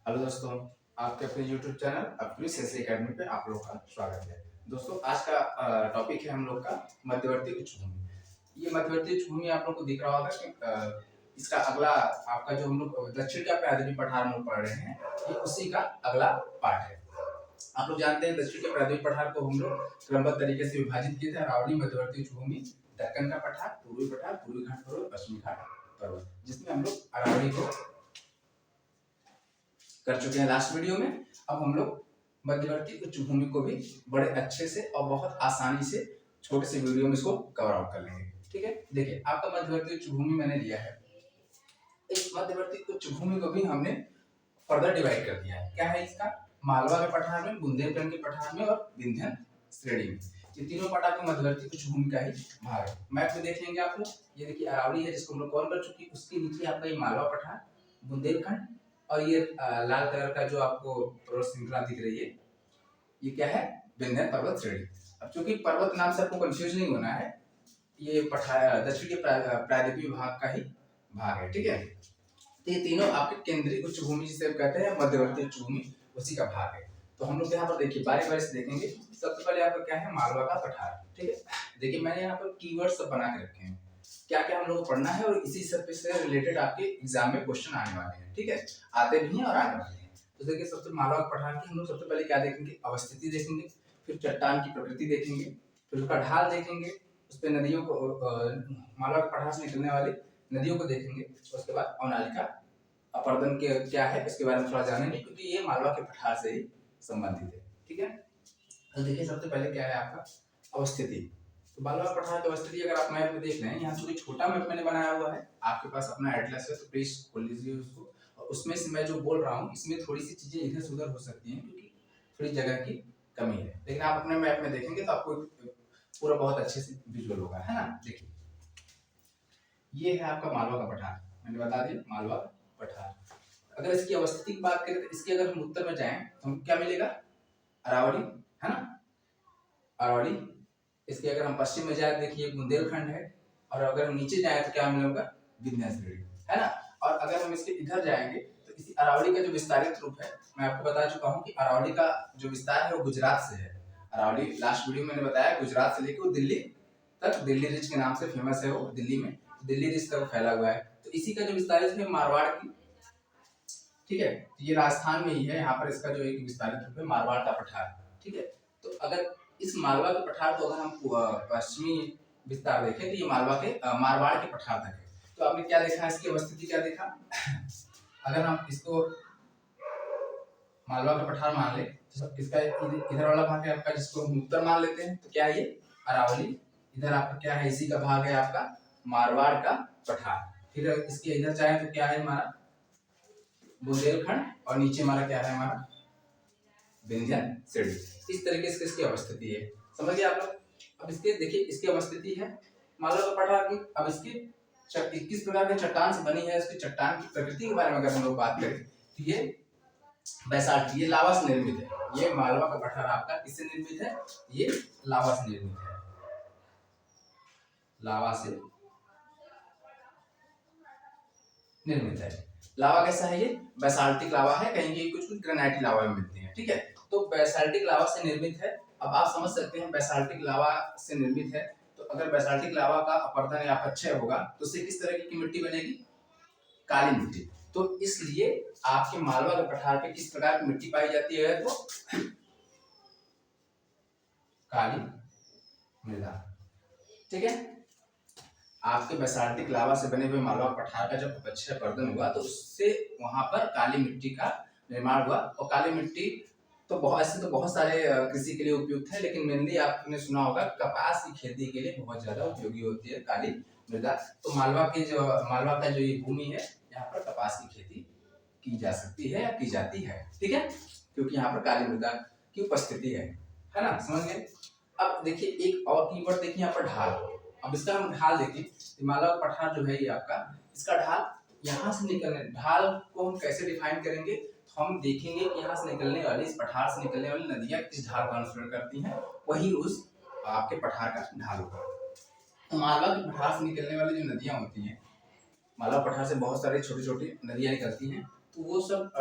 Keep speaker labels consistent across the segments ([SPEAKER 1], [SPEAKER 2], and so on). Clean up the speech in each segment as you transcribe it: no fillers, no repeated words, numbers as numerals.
[SPEAKER 1] Hello दोस्तों, आपके अपने YouTube चैनल अपनी सेंस एकेडमी पे आप लोग का स्वागत है। दोस्तों, आज का टॉपिक है हम लोग का मध्यवर्ती उच्च भूमि। ये मध्यवर्ती उच्च भूमि आप लोग को दिख रहा होगा कि इसका अगला आपका जो हम लोग दक्षिण का प्रायद्वीपीय पठार हम लोग पढ़ रहे हैं, ये उसी का अगला पार्ट है। आप लोग जानते हैं दक्षिण के प्रायद्वीपीय पठार को हम लोग क्रमबद्ध तरीके से विभाजित किए थे। अरावली, मध्यवर्ती उच्च भूमि, दक्कन का पठार, पूर्वी घाट पर्वत, पश्चिमी घाट पर्वत, जिसमें हम लोग अरावली को कर चुके हैं लास्ट वीडियो में। अब हम लोग मध्यवर्ती उच्च भूमि को भी बड़े अच्छे से और बहुत आसानी से छोटे से वीडियो में इसको कवर आउट कर लेंगे। ठीक है, देखिए आपका मध्यवर्ती उच्च भूमि मैंने लिया है। इस मध्यवर्ती उच्च भूमि को भी हमने फर्दर डिवाइड कर दिया है। क्या है इसका? मालवा के पठार में, बुंदेलखंड के पठार में और विंध्य श्रेणी में। ये तीनों पठार के मध्यवर्ती उच्च भूमि का ही भाग है। मैप में देख लेंगे आप लोग। ये देखिए अरावली है जिसको हम लोग कवर कर चुके हैं, उसके नीचे आपका ये मालवा पठार, बुंदेलखंड और ये लाल कलर का जो आपको पर्वत श्रृंखला दिख रही है, ये क्या है? विंध्य पर्वत श्रेणी। अब चूंकि पर्वत नाम से आपको कंफ्यूज नहीं होना है, ये दक्षिण के प्रायद्वीपीय भाग का ही भाग है। ठीक है, तो ये तीनों आपके केंद्रीय उच्च भूमि जिसे कहते हैं मध्यवर्ती उच्च भूमि, उसी का भाग है। तो हम लोग यहाँ पर देखिए बारी बारी से देखेंगे। सबसे पहले आपका क्या है? मालवा का पठार। ठीक है, देखिए मैंने यहाँ पर कीवर्ड सब बना के रखे हैं, क्या क्या हम लोग को पढ़ना है और इसी सब से रिलेटेड आपके एग्जाम में क्वेश्चन आने वाले हैं। ठीक है, आते भी हैं और आने वाले हैं। तो देखिए सबसे मालवा के पठार की हम लोग सबसे पहले क्या देखेंगे? अवस्थिति देखेंगे, फिर चट्टान की प्रकृति देखेंगे, फिर उसका ढाल देखेंगे, उस पर नदियों को मालवा के पठार से निकलने वाली नदियों को देखेंगे। उसके बाद अवनालिका अपर्दन के क्या है इसके बारे में थोड़ा जानेंगे, क्योंकि ये मालवा के पठार से ही संबंधित है। ठीक है, तो देखिए सबसे पहले क्या है आपका? अवस्थिति। तो मालवा पठार की अवस्थिति अगर आप मैप में देख रहे हैं, यहाँ चूंकि छोटा मैप मैंने बनाया हुआ है, आपके पास अपना एटलस है तो प्लीज खोल लीजिए उसको। और उसमें से मैं जो बोल रहा हूँ इसमें थोड़ी सी चीजें इधर से उधर हो सकती हैं, क्योंकि थोड़ी जगह की कमी है। लेकिन आप अपने मैप में देखेंगे तो आपको पूरा बहुत अच्छे से विजुअल होगा, है ना। देखिए ये है आपका मालवा का पठार, मैंने बता दिया मालवा पठार। अगर इसकी अवस्थिति की बात करें तो इसके अगर हम उत्तर में जाएं तो हमको क्या मिलेगा? अरावली, है ना, अरावली। इसके अगर हम पश्चिम में जाए देखिए बुंदेलखंड है, और अगर हम नीचे जाए तो क्या मिलेगा? विंध्य श्रेणी, है ना। और अगर हम इसके इधर जाएंगे तो इसी अरावली का जो विस्तारित रूप है, मैं आपको बता चुका हूँ कि अरावली का जो विस्तार है वो गुजरात से है। अरावली लास्ट वीडियो में मैंने बताया गुजरात से लेकर दिल्ली तक, दिल्ली रिज के नाम से फेमस है वो, दिल्ली में दिल्ली रिज तक फैला हुआ है। तो इसी का जो विस्तारित है मारवाड़ की, ठीक है, ये राजस्थान में ही है। यहाँ पर इसका जो एक विस्तारित रूप है मारवाड़ का पठार। ठीक है, तो अगर इस मालवा के पठार को अगर हम पश्चिमी विस्तार देखें तो ये मारवाड़ के पठार तक है। तो आपने क्या देखा? इसकी अवस्थिति क्या देखा? अगर हम इसको मालवा का पठार मान ले तो इसका इधर वाला भाग है आपका, जिसको हम उत्तर मान लेते हैं, तो क्या है ये? अरावली। इधर आपका क्या है? इसी का भाग है आपका मारवाड़ का पठार। फिर इसके इधर चाहे तो क्या है हमारा? बुंदेलखंड, और नीचे हमारा क्या है? हमारा विंध्य श्रेणी। इस तरीके से इसकी अवस्थिति है, समझ गए आप लोग। अब इसके देखिए इसकी अवस्थिति है मालवा का पठार की। अब इसकी किस प्रकार के चट्टान से बनी है, इसकी चट्टान की प्रकृति के बारे में अगर हम लोग बात करें तो ये बैसाल्ट, ये लावा से निर्मित है। ये मालवा का पठार आपका किससे निर्मित है? ये लावा से निर्मित है, लावा से निर्मित है। लावा कैसा है? ये बैसाल्टिक लावा है, कहीं कुछ कुछ ग्रेनाइट लावा में मिलते हैं। ठीक है, तो बैसाल्टिक लावा से निर्मित है। अब आप समझ सकते हैं बैसाल्टिक लावा से निर्मित है, तो अगर बैसाल्टिक लावा का अपरदन या अपक्षय होगा तो उससे किस तरह की मिट्टी बनेगी? काली मिट्टी। तो इसलिए आपके मालवा के पठार पे किस प्रकार की मिट्टी पाई जाती है? तो काली मृदा। ठीक है, आपके बैसाल्टिक लावा से बने हुए मालवा पठार का जब अपक्षय अपरदन हुआ तो उससे वहां पर काली मिट्टी का निर्माण हुआ। और काली मिट्टी तो बहुत सारे कृषि के लिए उपयुक्त है, लेकिन मेनली आपने सुना होगा कपास की खेती के लिए बहुत ज्यादा उपयोगी होती है काली मृदा। तो मालवा का जो ये भूमि है, यहाँ पर कपास की खेती की जा सकती है या की जाती है। ठीक है, क्योंकि यहाँ पर काली मृदा की उपस्थिति है ना, समझ गए। अब देखिए एक और कीवर्ड देखिए यहाँ पर ढाल। अब इसका हम ढाल देखिए, मालवा पठार जो है ये आपका, इसका ढाल यहाँ से निकलने, ढाल को हम कैसे डिफाइन करेंगे? तो हम देखेंगे कि यहाँ से निकलने वाली, इस पठार से निकलने वाली नदियां किस ढाल को अनुसरण करती हैं, वही उस आपके पठार का ढाल होगा। तो मालवा के पठार से निकलने वाली जो नदियां होती हैं, मालवा पठार से बहुत सारी छोटी छोटी नदियां निकलती हैं, तो वो सब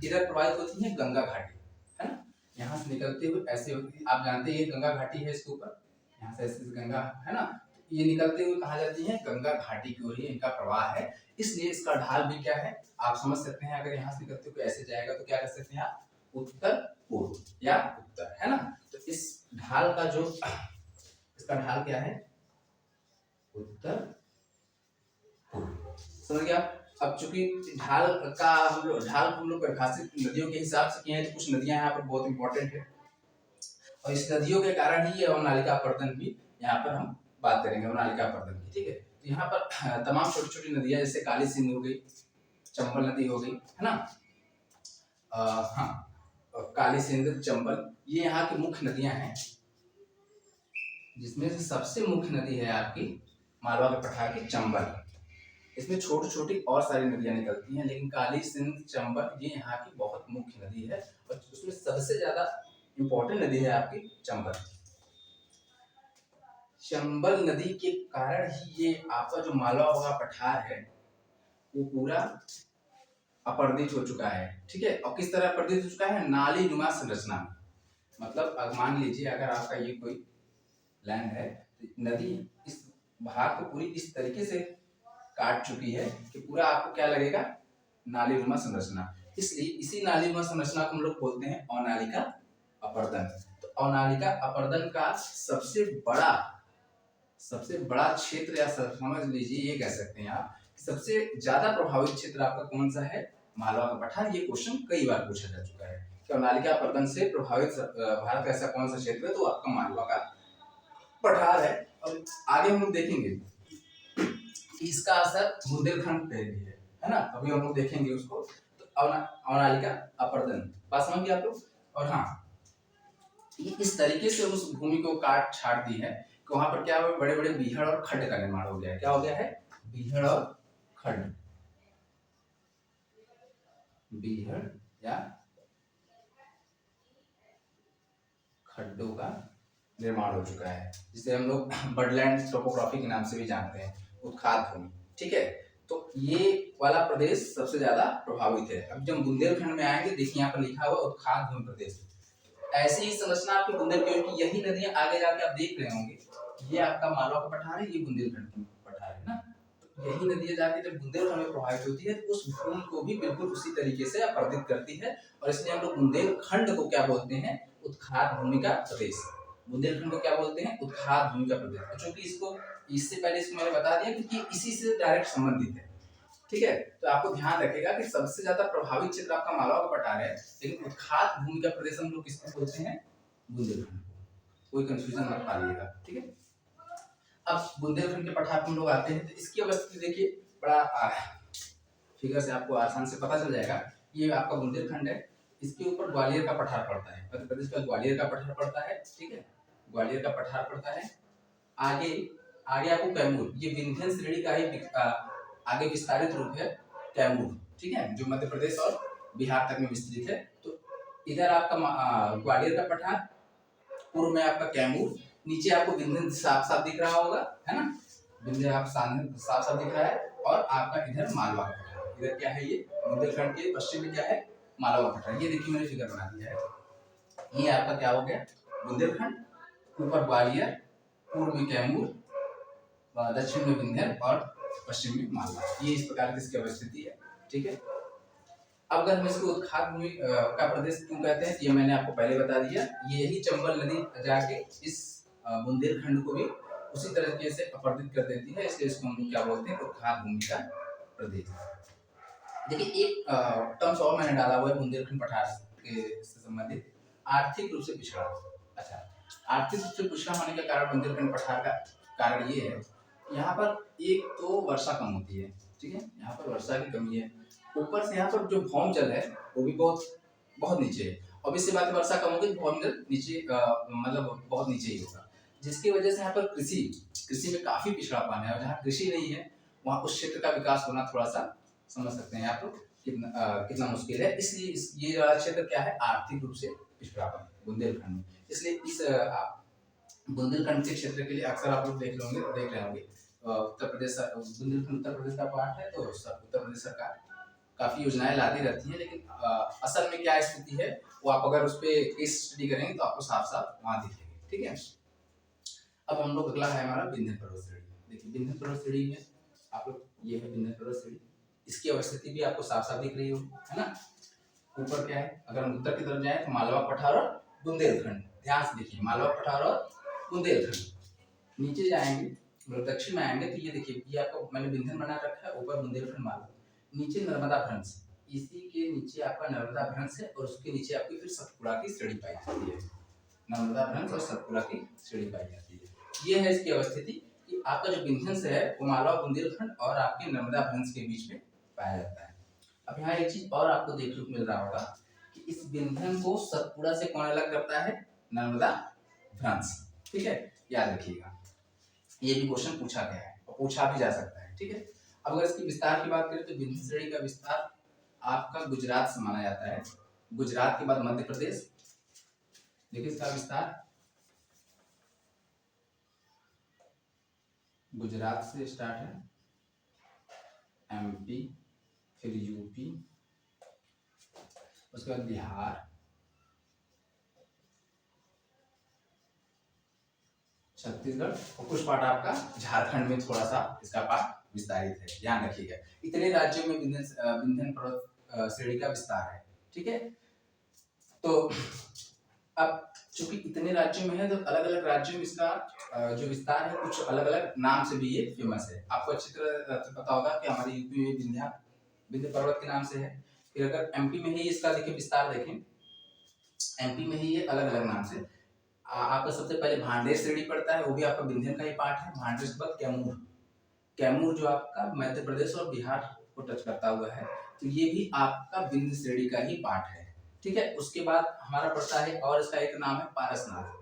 [SPEAKER 1] इधर प्रवाहित होती है गंगा घाटी, है ना। यहाँ से निकलते हुए ऐसे होती, आप जानते हैं ये गंगा घाटी है, इसके ऊपर यहाँ से ऐसे गंगा है ना, ये निकलते हुए कहा जाती है गंगा घाटी की ओर ही इनका प्रवाह है। इसलिए इसका ढाल भी क्या है आप समझ सकते हैं, अगर यहाँ से निकलते हुए ऐसे जाएगा तो क्या कर सकते हैं आप, उत्तर पूर्व या उत्तर, है ना। तो इस ढाल का जो इसका ढाल क्या है, उत्तर पूर्व, समझ गया। अब चूंकि ढाल को हम लोग परिभाषित नदियों के हिसाब से किए हैं, तो कुछ नदियां यहाँ पर बहुत इंपॉर्टेंट है और इस नदियों के कारण ही ये अवनालिका अपर्दन भी यहाँ पर हम बात करेंगे, अवनालिका अपर्दन की, ठीक है। तो यहाँ पर तमाम छोटी छोटी नदियां, जैसे काली सिंधु हो गई, चंबल नदी हो गई, है ना। हाँ, काली सिंध, चंबल, ये यहाँ की मुख्य नदियां हैं, जिसमें से सबसे मुख्य नदी है आपकी मालवा के पठार की चंबल। इसमें छोटी छोटी और सारी नदियां निकलती हैं, लेकिन काली सिंध, चंबल ये यहाँ की बहुत मुख्य नदी है और उसमें सबसे ज्यादा इंपॉर्टेंट नदी है आपकी चंबल। चंबल नदी के कारण ही ये आपका जो मालवा का पठार है वो पूरा अपर्दित हो चुका है, ठीक है। और किस तरह अपर्दित हो चुका है, नाली नुमा संरचना में। मतलब मान लीजिए अगर आपका ये कोई लैंड है, नदी इस भाग को पूरी इस तरीके से काट चुकी है कि पूरा आपको क्या लगेगा, नालीनुमा संरचना। इसलिए इसी नालीनुमा संरचना को हम लोग बोलते हैं अवनालिका अपर्दन। तो अवनालिका अपर्दन का सबसे बड़ा क्षेत्र, या समझ लीजिए ये कह सकते हैं आप, सबसे ज्यादा प्रभावित क्षेत्र आपका कौन सा है, मालवा का पठार। ये क्वेश्चन कई बार पूछा जा चुका है कि अवनालिका अपर्दन से प्रभावित भारत का ऐसा कौन सा क्षेत्र है, तो आपका मालवा का पठार है। और आगे हम लोग देखेंगे इसका असर बुंदेलखंड पे भी है ना, अभी हम लोग देखेंगे उसको। तो अवनालिका अपर्दन बात समझ गए आप लोग। और हाँ, इस तरीके से उस भूमि को काट छाट दी है कि वहां पर क्या हुआ, बड़े बड़े बीहड़ और खड्ड का निर्माण हो गया है। क्या हो गया है, बीहड़ और खड्ड, बीहड़ या खड्डों का निर्माण हो चुका है, जिसे हम लोग बडलैंड टोपोग्राफी के नाम से भी जानते हैं, उत्खाद भूमि, ठीक है। तो ये वाला प्रदेश सबसे ज्यादा प्रभावित है। अब जब बुंदेलखंड में आएंगे, देखिए यहाँ पर लिखा हुआ उत्खाद भूमि प्रदेश। ऐसी ही संरचना आपकी बुंदेलखंड की, यही नदियां आगे जाके आप देख रहे होंगे, ये आपका मालवा का पठार है, ये बुंदेलखंड की पठार है ना। तो यही नदियां जाके जब बुंदेलखंड में प्रभावित होती है, तो उस भूमि को भी बिल्कुल उसी तरीके से अपरदित करती है, और इसलिए हम लोग बुंदेलखंड को क्या बोलते हैं, उत्खाद भूमि का प्रदेश। बुंदेलखंड को क्या बोलते हैं, उत्खाद भूमि का प्रदेश। क्योंकि इसको इससे पहले इसको मैंने बता दिया कि इसी से डायरेक्ट संबंधित है, ठीक है। तो आपको ध्यान रखेगा कि सबसे ज्यादा प्रभावित क्षेत्र आपका मालवा का पठार है, लेकिन उत्खाद भूमि का प्रदेश हम लोग किसको बोलते हैं, बुंदेलखंड को। कोई कंफ्यूजन मत पालिएगा, ठीक है। अब बुंदेलखंड के पठार हम लोग आते हैं, तो इसकी अवस्था देखिए, बड़ा फिगर से आपको आसान से पता चल जाएगा। ये आपका बुंदेलखंड है, इसके ऊपर ग्वालियर का पठार पड़ता है, मध्य प्रदेश का ग्वालियर का पठार पड़ता है, ठीक है, ग्वालियर का पठार पड़ता है। आगे आगे आपको कैमूर, ये विंध्यन श्रेणी का ही आगे विस्तारित रूप है कैमूर, ठीक है, जो मध्य प्रदेश और बिहार तक में विस्तृत है। तो इधर आपका ग्वालियर का पठार, पूर्व में आपका कैमूर, नीचे आपको विंध्यन साफ साफ दिख रहा होगा, है ना, विंध्य आप साफ साफ दिख रहा है। और आपका इधर मालवा का पठार, इधर क्या है, ये बुंदेलखंड के पश्चिम में क्या है, मालवा का पठार। ये देखिए मैंने फिगर बना दिया है, ये आपका क्या हो गया, बुंदेलखंड, ऊपर ग्वालियर, पूर्व में कैमूर, दक्षिण में विंध्य और पश्चिम में मालवा। ये इस प्रकार की इसकी अवस्थिति है, ठीक है। अब अगर हम इसको उत्खाद भूमि का प्रदेश क्यों कहते हैं, ये मैंने आपको पहले बता दिया। यही चंबल नदी जाके इस बुंदेलखंड को भी उसी तरीके से अपरदित कर देती है, इसलिए इसको हम क्या बोलते हैं, उत्खाद भूमि का प्रदेश। देखिए एक टर्म्स और मैंने डाला हुआ है बुंदेलखंड पठार के संबंधित, आर्थिक रूप से पिछड़ा। अच्छा, आर्थिक रूप से पिछड़ा होने के कारण बुंदेलखंड पठार का कारण ये है, यहाँ पर एक तो वर्षा कम होती है, ठीक है, यहाँ पर वर्षा की कमी है। ऊपर से यहाँ पर जो भौम जल है वो भी बहुत नीचे है। अब इससे बात वर्षा कम होगी तो भौम जल नीचे मतलब बहुत नीचे ही होगा, जिसकी वजह से यहाँ पर कृषि में काफी पिछड़ापन है। और जहाँ कृषि नहीं है वहाँ उस क्षेत्र का विकास होना थोड़ा सा समझ सकते हैं आप लोग कितना मुश्किल है। इसलिए ये वाला क्षेत्र क्या है, आर्थिक रूप से पिछड़ापन बुंदेलखंड में। इसलिए इस बुंदेलखंड के क्षेत्र के लिए अक्सर आप लोग देख रहे होंगे उत्तर प्रदेश, बुंदेलखंड उत्तर प्रदेश का पार्ट है, तो उत्तर प्रदेश सरकार काफी योजनाएं लाती रहती हैं, लेकिन असल में क्या स्थिति है वो आप अगर उस पर केस स्टडी करेंगे तो आपको साफ साफ वहां दिखेंगे। ठीक है, अब हम लोग अगला है हमारा विंध्य पर्वत श्रेणी। देखिए विंध्य पर्वत श्रेणी में आप लोग, ये है विंध्य पर्वत श्रेणी, इसकी अवस्थिति भी आपको साफ साफ दिख रही होगी, है ना। ऊपर क्या है, अगर हम उत्तर की तरफ जाए तो मालवा पठार और बुंदेलखंड, ध्यान से देखिए मालवा पठार और बुंदेलखंड। नीचे जाएंगे मतलब दक्षिण में आएंगे तो ये देखिए, ये आपको मैंने विंध्यन बना रखा है, ऊपर बुंदेलखंड मालवा, नीचे नर्मदा भ्रंश, इसी के नीचे आपका नर्मदा भ्रंश है और उसके नीचे आपकी फिर सतपुड़ा की श्रेणी पाई जाती है, नर्मदा भ्रंश और सतपुड़ा की श्रेणी पाई जाती है। ये है इसकी अवस्थिति कि आपका जो विंध्यन है वो मालवा बुंदेलखंड और आपके नर्मदा भ्रंश के बीच में पाया जाता है। अब यहाँ एक चीज और आपको देखने को मिल रहा होगा कि इस विंध्यन को सतपुड़ा से कौन अलग करता है, नर्मदा भ्रंश। ठीक है, याद रखिएगा, ये भी क्वेश्चन पूछा गया है और पूछा भी जा सकता है। ठीक है, अब अगर इसकी विस्तार की बात करें तो विंध्य श्रेणी का विस्तार आपका गुजरात से माना जाता है, गुजरात के बाद मध्य प्रदेश। देखिए इसका विस्तार गुजरात से स्टार्ट है, एमपी, फिर यूपी, उसके बाद बिहार, छत्तीसगढ़ और कुछ पार्ट आपका झारखंड में थोड़ा सा इसका पार्ट विस्तारित है, ध्यान रखिएगा। इतने राज्यों में विंध्यन पर्वत श्रेणी का विस्तार है। ठीक है, तो अब चूंकि इतने राज्यों में है तो अलग अलग राज्यों में इसका जो विस्तार है कुछ अलग अलग नाम से भी ये फेमस है। आपको अच्छी तरह पता होगा कि हमारे यूपी में विंध्य पर्वत के नाम से है। फिर अगर एमपी में ही इसका देखिए विस्तार देखें, एमपी में ही ये अलग अलग नाम से आपका सबसे पहले भांडेर श्रेणी पड़ता है, वो भी आपका विंध्यन का ही पार्ट है। भांडेर के बाद कैमूर, कैमूर जो आपका मध्य प्रदेश और बिहार को टच करता हुआ है, तो ये भी आपका विंध्य श्रेणी का ही पार्ट है। ठीक है, उसके बाद हमारा पड़ता है और इसका एक नाम है पारसनाथ।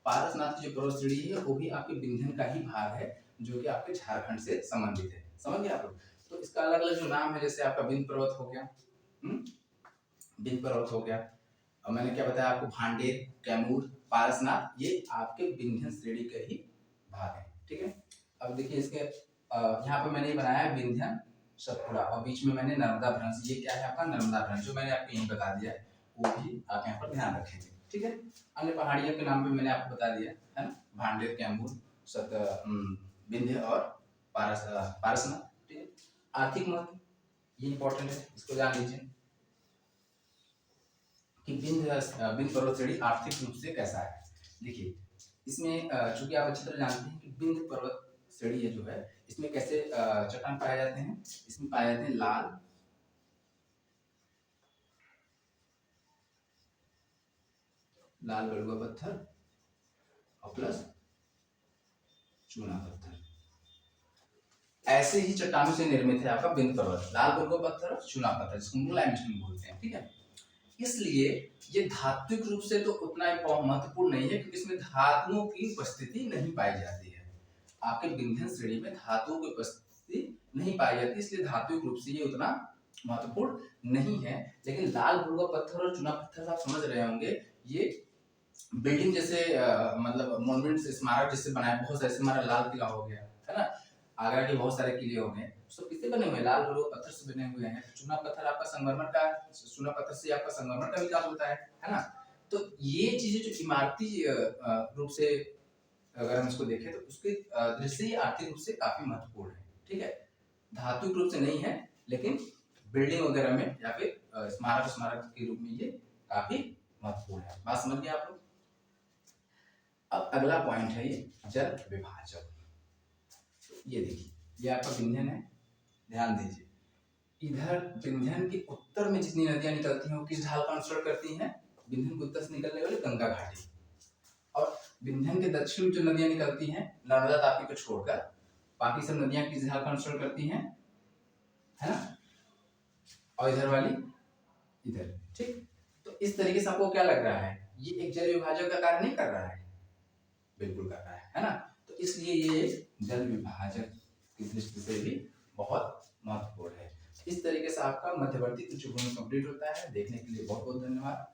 [SPEAKER 1] पारसनाथ की जो पर्वत श्रेणी है वो भी आपके विंध्यन का ही भाग है, जो कि आपके झारखंड से संबंधित है। समझ गए आप लोग। तो इसका अलग अलग जो नाम है, जैसे आपका विंध्य पर्वत हो गया, विंध्य पर्वत हो गया, और मैंने क्या बताया आपको, भांडेर, कैमूर, पारसनाथ, ये आपके विंध्यन श्रेणी के ही भाग है। ठीक है, अब देखिए इसके यहाँ पे मैंने बनाया विंध्यन, सतपुड़ा और बीच में मैंने नर्मदा भ्रंश, ये क्या है आपका नर्मदा भ्रंश, जो मैंने आपको यही बता दिया है, वो भी आप यहाँ पर ध्यान रखेंगे। ठीक है, अन्य पहाड़ियों के नाम भी मैंने आपको बता दिया है ना, भांडेर, कैमूर, विंध्य और पारसनाथ। ठीक है, आर्थिक महत्व ये इंपॉर्टेंट है, इसको जान लीजिए कि विंध्य पर्वत श्रेणी आर्थिक रूप से कैसा है। देखिए इसमें चूंकि आप अच्छी तरह जानते हैं कि विंध्य पर्वत श्रेणी जो है, इसमें कैसे चट्टान पाए जाते हैं, इसमें पाए जाते हैं लाल बलुआ पत्थर और प्लस चूना पत्थर। ऐसे ही चट्टानों से निर्मित है आपका विंध्य पर्वत, लाल बलुआ पत्थर और चूना पत्थर, जिसको लाइमस्टोन बोलते हैं। ठीक है, इसलिए ये धात्विक रूप से तो उतना महत्वपूर्ण नहीं है, क्योंकि इसमें धातुओं की उपस्थिति नहीं पाई जाती है। आपके विंध्यन श्रेणी में धातुओं की उपस्थिति नहीं पाई जाती, इसलिए धात्विक रूप से ये उतना महत्वपूर्ण नहीं है। लेकिन लाल बलुआ पत्थर और चूना पत्थर आप समझ रहे होंगे, ये बिल्डिंग जैसे मतलब मॉन्यूमेंट स्मारक जैसे बनाए, बहुत सारे, हमारा लाल किला हो गया है ना, आगरा के बहुत सारे किले हो गए, सब किससे बने हुए, लाल बलुआ पत्थर से बने हुए हैं। चूना पत्थर आपका संगमरमर का, चूना पत्थर से आपका संगमरमर का विकास होता है ना। तो ये चीजें जो इमारती रूप से अगर हम इसको देखें तो उसके दृष्टि से आर्थिक रूप से काफी महत्वपूर्ण है। ठीक है, धातुक रूप से नहीं है, लेकिन बिल्डिंग वगैरह में या फिर स्मारक के रूप में ये काफी महत्वपूर्ण है। बात समझ गए आप लोग। अब अगला पॉइंट है ये जल विभाजक। ये देखिए, ये आपका विंध्यन है, ध्यान दीजिए। इधर विंध्यन के उत्तर में जितनी नदियां निकलती हैं वो किस ढाल का अनुसरण करती हैं, विंध्यन के उत्तर से निकलने वाली गंगा घाटी, और विंध्यन के दक्षिण में जो नदियां निकलती हैं नर्मदा ताप्ती को छोड़कर, बाकी सब नदियां किस ढाल का अनुसरण करती हैं, है ना, और इधर वाली इधर। ठीक, तो इस तरीके से आपको क्या लग रहा है, ये एक जल विभाजक का कार्य नहीं कर रहा है, बिल्कुल कर रहा है ना। तो इसलिए ये जल विभाजक की दृष्टि से भी बहुत महत्वपूर्ण है। इस तरीके से आपका मध्यवर्ती उच्च भूमि कंप्लीट होता है। देखने के लिए बहुत बहुत धन्यवाद।